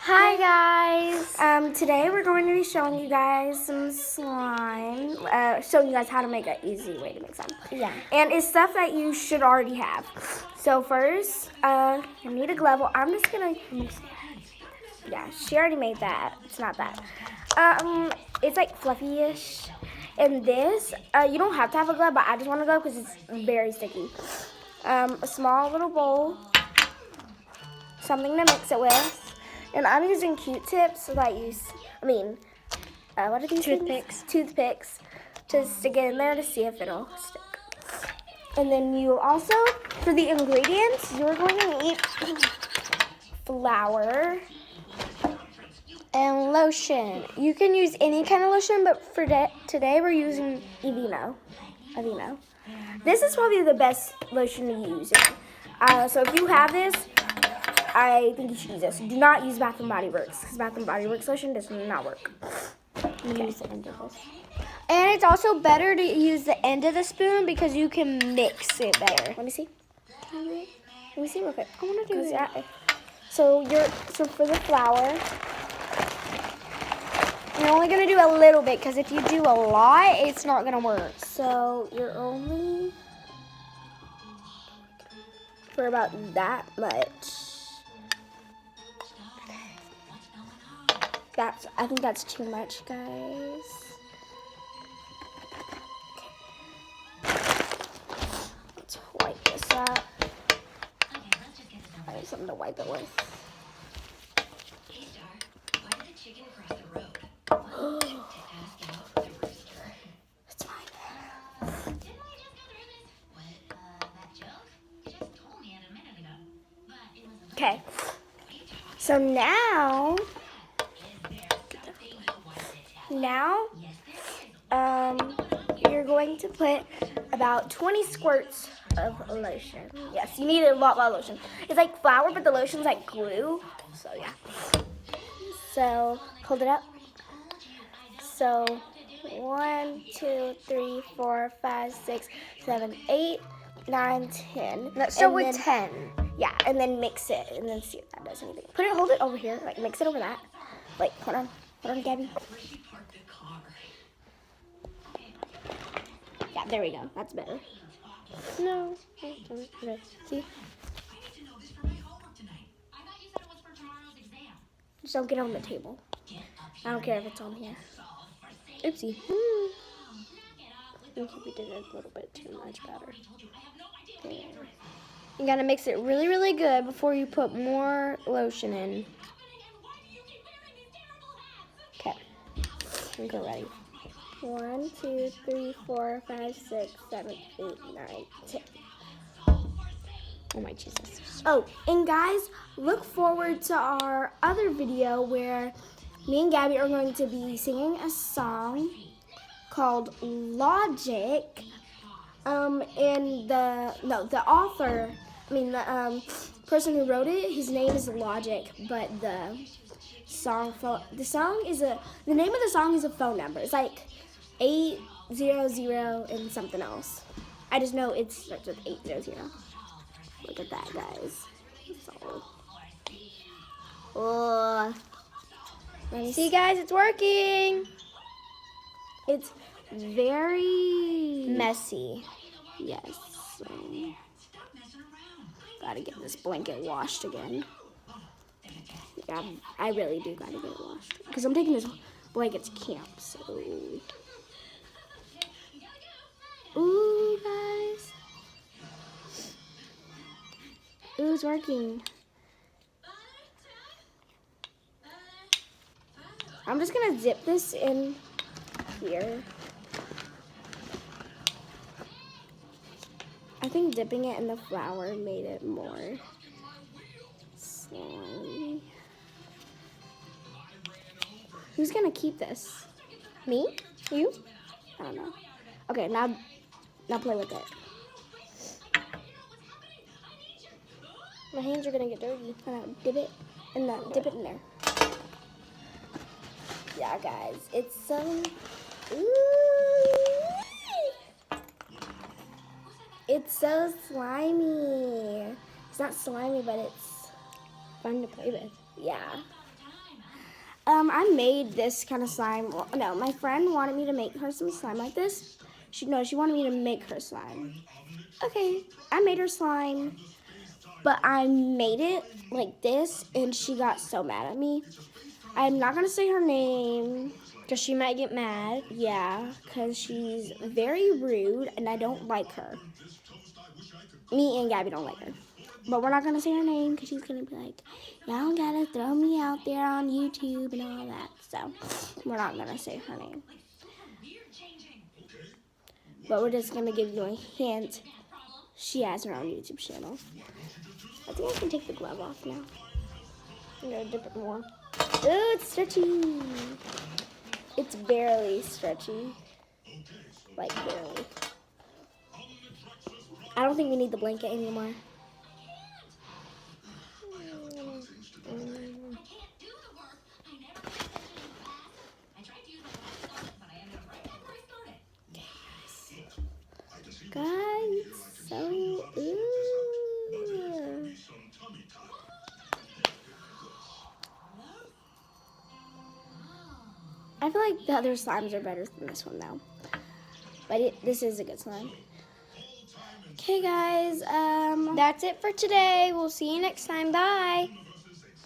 Hi guys! Today we're going to be showing you guys some slime, showing you guys how to make an easy way to make slime. Yeah. And it's stuff that you should already have. So first, you need a glove. Well, I'm just gonna, yeah, she already made that. It's not that. It's like fluffy-ish. And this, you don't have to have a glove, but I just want a glove because it's very sticky. A small little bowl, something to mix it with. And I'm using Q-tips that what are these Toothpicks. things? Toothpicks to stick it in there to see if it'll stick. And then you also, for the ingredients, you're going to need flour and lotion. You can use any kind of lotion, but for today we're using Aveeno. This is probably the best lotion to use. So if you have this, I think you should use this. Do not use Bath & Body Works because Bath & Body Works lotion does not work. Use the end of this. And it's also better to use the end of the spoon because you can mix it better. Let me see. Let me see real quick. I want to do it. So for the flour, you're only going to do a little bit because if you do a lot, it's not going to work. So you're only for about that much. I think that's too much, guys. Let's wipe this up. I need something to wipe it with. It's fine. Okay. So now you're going to put about 20 squirts of lotion. Yes, you need a lot of lotion. It's like flour, but the lotion's like glue. So yeah. So hold it up. So 1, 2, 3, 4, 5, 6, 7, 8, 9, 10. Let's start with 10. Yeah, and then mix it, and then see if that does anything. Hold it over here, like mix it over that. Like, hold on, Gabby. Yeah, there we go. That's better. No. See? Just don't get it on the table. I don't care if it's on here. Oopsie. I think we did it a little bit too much better. There. You gotta mix it really, really good before you put more lotion in. Okay. I think we're ready. 1, 2, 3, 4, 5, 6, 7, 8, 9, 10. Oh my Jesus. Oh, and guys, look forward to our other video where me and Gabby are going to be singing a song called Logic. And the author, the person who wrote it, his name is Logic, but the name of the song is a phone number. It's like 800 and something else. I just know it starts with 800. Look at that, guys. Oh. See, guys, it's working. It's very messy. Yes. Gotta get this blanket washed again. Yeah, I really do gotta get it washed because I'm taking this blanket to camp. So, ooh, guys, ooh, it's working. I'm just gonna dip this in here. I think dipping it in the flour made it more slimy. Who's gonna keep this? Me? You? I don't know. Okay, now play with it. My hands are gonna get dirty. Dip it in there. Yeah, guys, it's so. Ooh. It's so slimy. It's not slimy, but it's fun to play with. Yeah. I made this kind of slime. Well, no, my friend wanted me to make her some slime like this. She wanted me to make her slime. Okay, I made her slime, but I made it like this, and she got so mad at me. I'm not gonna say her name. Because she might get mad. Yeah, because she's very rude, and I don't like her. Me and Gabby don't like her. But we're not going to say her name because she's going to be like, y'all got to throw me out there on YouTube and all that. So we're not going to say her name. But we're just going to give you a hint. She has her own YouTube channel. I think I can take the glove off now. I'm going to dip it more. Ooh, it's stretchy. It's barely stretchy. Like barely. I don't think we need the blanket anymore. Guys, so ooh. I feel like the other slimes are better than this one though. But this is a good slime. Okay guys, That's it for today. We'll see you next time. Bye.